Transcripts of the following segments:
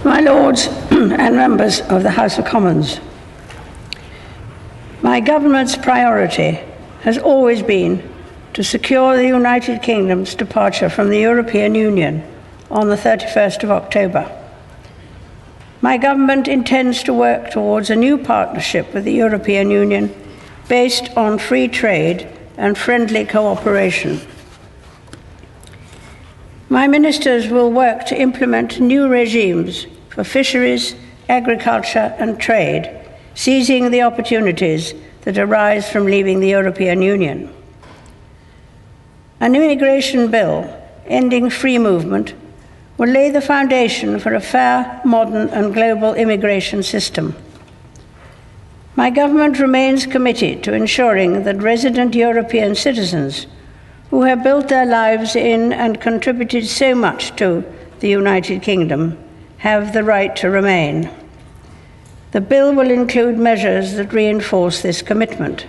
My Lords and members of the House of Commons, my government's priority has always been to secure the United Kingdom's departure from the European Union on the 31st of October. My government intends to work towards a new partnership with the European Union based on free trade and friendly cooperation. My ministers will work to implement new regimes for fisheries, agriculture and trade, seizing the opportunities that arise from leaving the European Union. An immigration bill ending free movement will lay the foundation for a fair, modern and global immigration system. My government remains committed to ensuring that resident European citizens who have built their lives in and contributed so much to the United Kingdom have the right to remain. The bill will include measures that reinforce this commitment.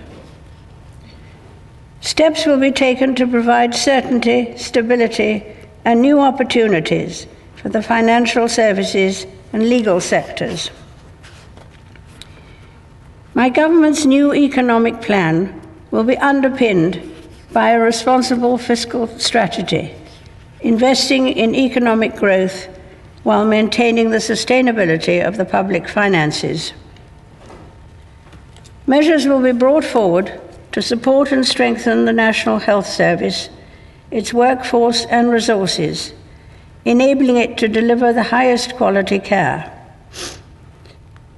Steps will be taken to provide certainty, stability, and new opportunities for the financial services and legal sectors. My government's new economic plan will be underpinned by a responsible fiscal strategy, investing in economic growth while maintaining the sustainability of the public finances. Measures will be brought forward to support and strengthen the National Health Service, its workforce and resources, enabling it to deliver the highest quality care.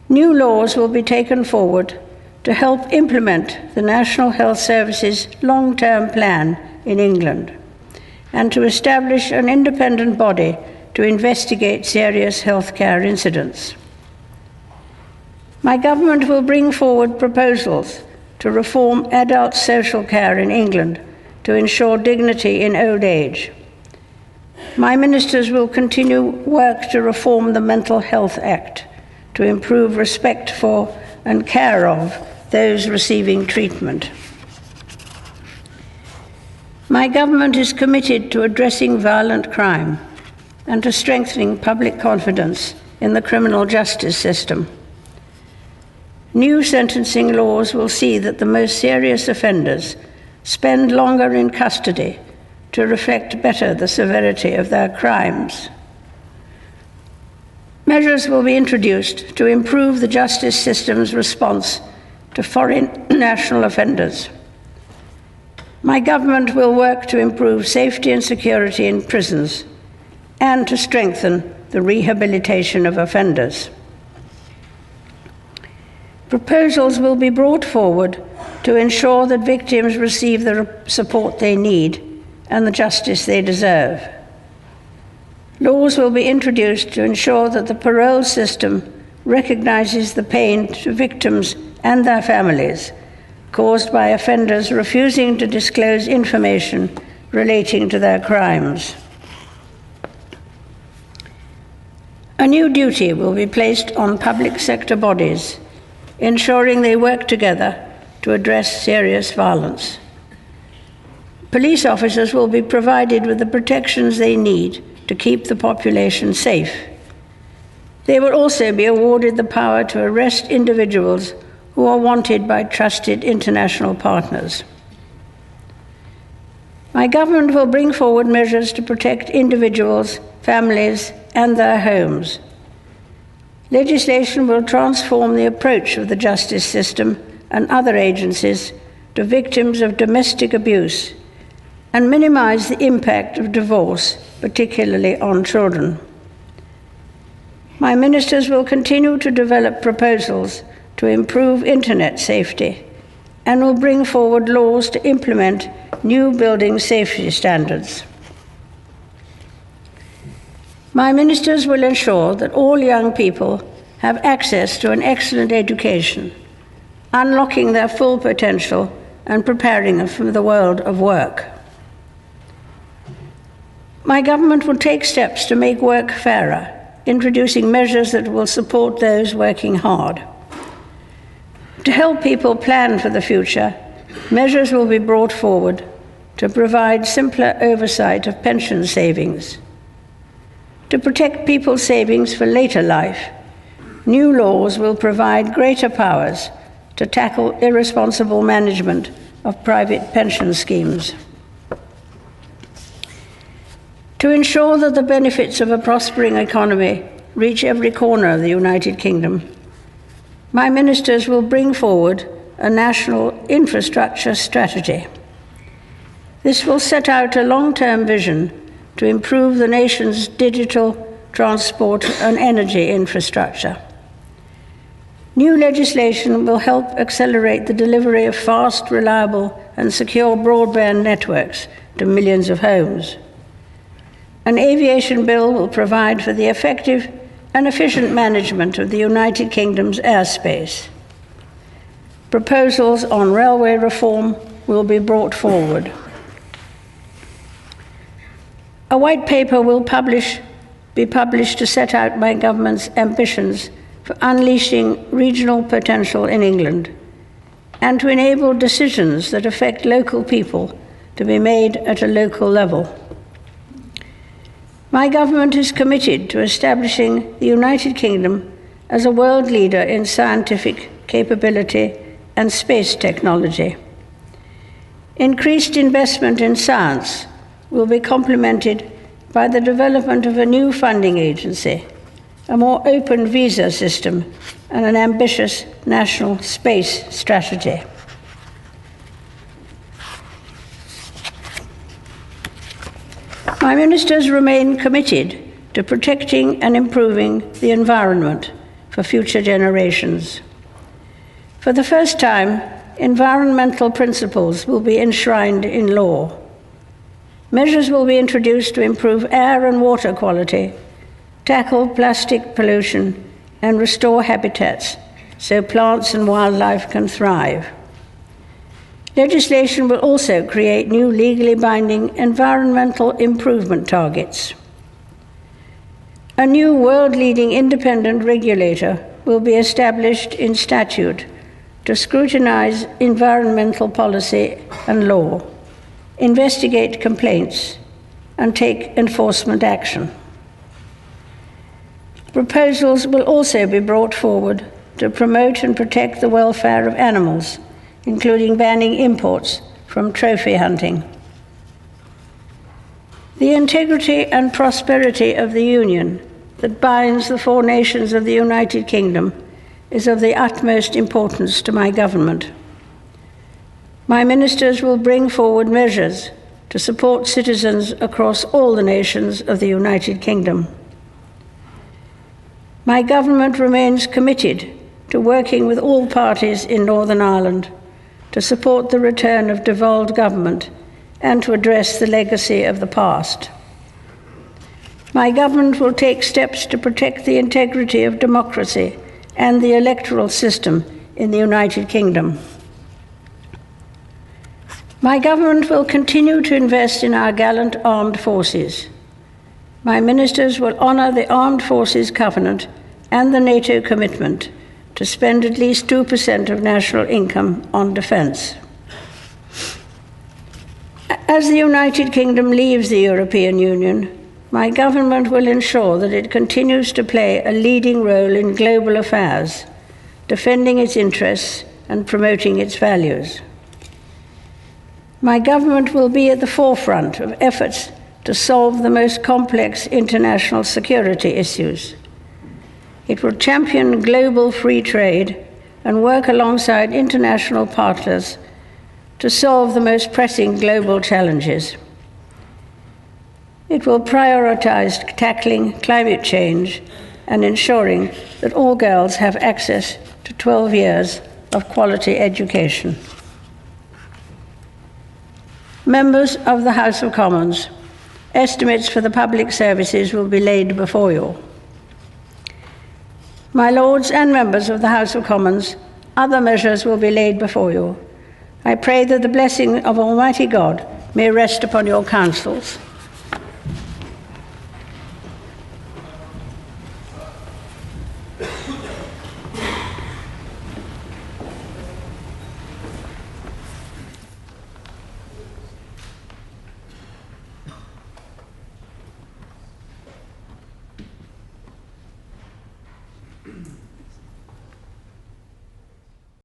New laws will be taken forward to help implement the National Health Service's long-term plan in England and to establish an independent body to investigate serious healthcare incidents. My government will bring forward proposals to reform adult social care in England to ensure dignity in old age. My ministers will continue work to reform the Mental Health Act to improve respect for and care of those receiving treatment. My government is committed to addressing violent crime and to strengthening public confidence in the criminal justice system. New sentencing laws will see that the most serious offenders spend longer in custody to reflect better the severity of their crimes. Measures will be introduced to improve the justice system's response to foreign national offenders. My government will work to improve safety and security in prisons and to strengthen the rehabilitation of offenders. Proposals will be brought forward to ensure that victims receive the support they need and the justice they deserve. Laws will be introduced to ensure that the parole system recognizes the pain to victims and their families caused by offenders refusing to disclose information relating to their crimes. A new duty will be placed on public sector bodies, ensuring they work together to address serious violence. Police officers will be provided with the protections they need to keep the population safe. They will also be awarded the power to arrest individuals who are wanted by trusted international partners. My government will bring forward measures to protect individuals, families, and their homes. Legislation will transform the approach of the justice system and other agencies to victims of domestic abuse and minimize the impact of divorce, particularly on children. My ministers will continue to develop proposals to improve internet safety and will bring forward laws to implement new building safety standards. My ministers will ensure that all young people have access to an excellent education, unlocking their full potential and preparing them for the world of work. My government will take steps to make work fairer, introducing measures that will support those working hard. To help people plan for the future, measures will be brought forward to provide simpler oversight of pension savings. To protect people's savings for later life, new laws will provide greater powers to tackle irresponsible management of private pension schemes. To ensure that the benefits of a prospering economy reach every corner of the United Kingdom, my ministers will bring forward a national infrastructure strategy. This will set out a long-term vision to improve the nation's digital, transport, and energy infrastructure. New legislation will help accelerate the delivery of fast, reliable, and secure broadband networks to millions of homes. An aviation bill will provide for the effective and efficient management of the United Kingdom's airspace. Proposals on railway reform will be brought forward. A white paper will be published to set out my government's ambitions for unleashing regional potential in England and to enable decisions that affect local people to be made at a local level. My government is committed to establishing the United Kingdom as a world leader in scientific capability and space technology. Increased investment in science will be complemented by the development of a new funding agency, a more open visa system, and an ambitious national space strategy. My ministers remain committed to protecting and improving the environment for future generations. For the first time, environmental principles will be enshrined in law. Measures will be introduced to improve air and water quality, tackle plastic pollution, and restore habitats so plants and wildlife can thrive. Legislation will also create new legally binding environmental improvement targets. A new world-leading independent regulator will be established in statute to scrutinize environmental policy and law, investigate complaints, and take enforcement action. Proposals will also be brought forward to promote and protect the welfare of animals, including banning imports from trophy hunting. The integrity and prosperity of the Union that binds the four nations of the United Kingdom is of the utmost importance to my government. My ministers will bring forward measures to support citizens across all the nations of the United Kingdom. My government remains committed to working with all parties in Northern Ireland to support the return of devolved government and to address the legacy of the past. My government will take steps to protect the integrity of democracy and the electoral system in the United Kingdom. My government will continue to invest in our gallant armed forces. My ministers will honour the Armed Forces Covenant and the NATO commitment to spend at least 2% of national income on defence. As the United Kingdom leaves the European Union, my government will ensure that it continues to play a leading role in global affairs, defending its interests and promoting its values. My government will be at the forefront of efforts to solve the most complex international security issues. It will champion global free trade and work alongside international partners to solve the most pressing global challenges. It will prioritize tackling climate change and ensuring that all girls have access to 12 years of quality education. Members of the House of Commons, estimates for the public services will be laid before you. My Lords and members of the House of Commons, other measures will be laid before you. I pray that the blessing of Almighty God may rest upon your councils.